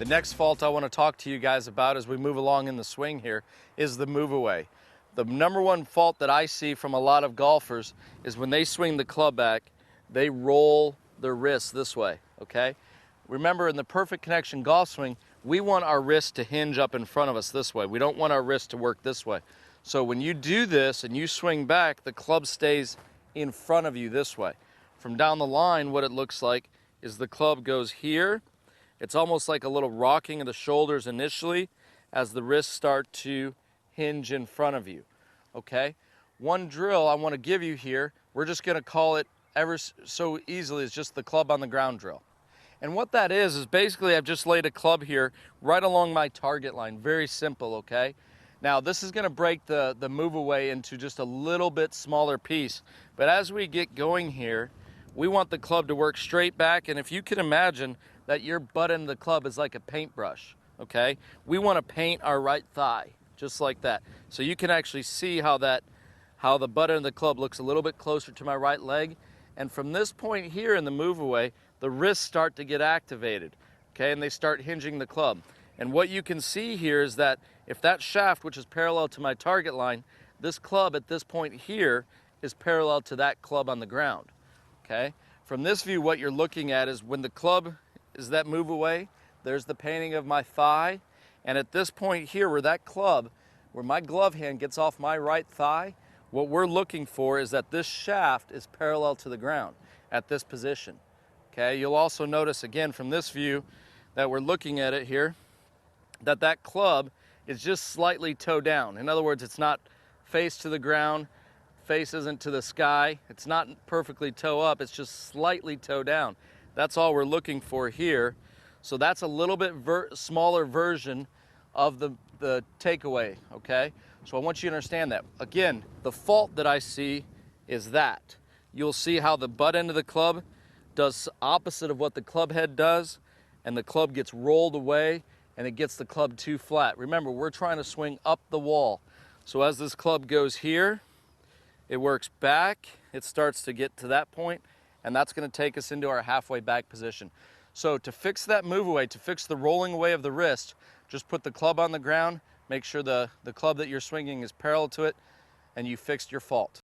The next fault I want to talk to you guys about as we move along in the swing here is the move away. The number one fault that I see from a lot of golfers is when they swing the club back, they roll their wrists this way, okay? Remember, in the perfect connection golf swing, we want our wrist to hinge up in front of us this way. We don't want our wrist to work this way. So when you do this and you swing back, the club stays in front of you this way. From down the line, what it looks like is the club goes here. It's almost like a little rocking of the shoulders initially as the wrists start to hinge in front of you, okay? One drill I want to give you here, we're just going to call it ever so easily as just the club on the ground drill. And what that is basically I've just laid a club here right along my target line. Very simple, okay? Now this is going to break the move away into just a little bit smaller piece. But as we get going here, we want the club to work straight back, and if you can imagine that your butt end of the club is like a paintbrush, okay? We want to paint our right thigh, just like that. So you can actually see how the butt end of the club looks a little bit closer to my right leg. And from this point here in the move away, the wrists start to get activated, okay? And they start hinging the club. And what you can see here is that if that shaft, which is parallel to my target line, this club at this point here is parallel to that club on the ground, okay? From this view, what you're looking at is when the club is that move away, there's the painting of my thigh, and at this point here where that club, where my glove hand gets off my right thigh, what we're looking for is that this shaft is parallel to the ground at this position, okay? You'll also notice again from this view that we're looking at it here, that club is just slightly toe down. In other words, it's not face to the ground, face isn't to the sky, it's not perfectly toe up, it's just slightly toe down. That's all we're looking for here. So that's a little bit smaller version of the takeaway, okay? So I want you to understand that. Again, the fault that I see is that. You'll see how the butt end of the club does opposite of what the club head does, and the club gets rolled away and it gets the club too flat. Remember, we're trying to swing up the wall. So as this club goes here, it works back, it starts to get to that point, and that's going to take us into our halfway back position. So to fix that move away, to fix the rolling away of the wrist, just put the club on the ground, make sure the club that you're swinging is parallel to it, and you fixed your fault.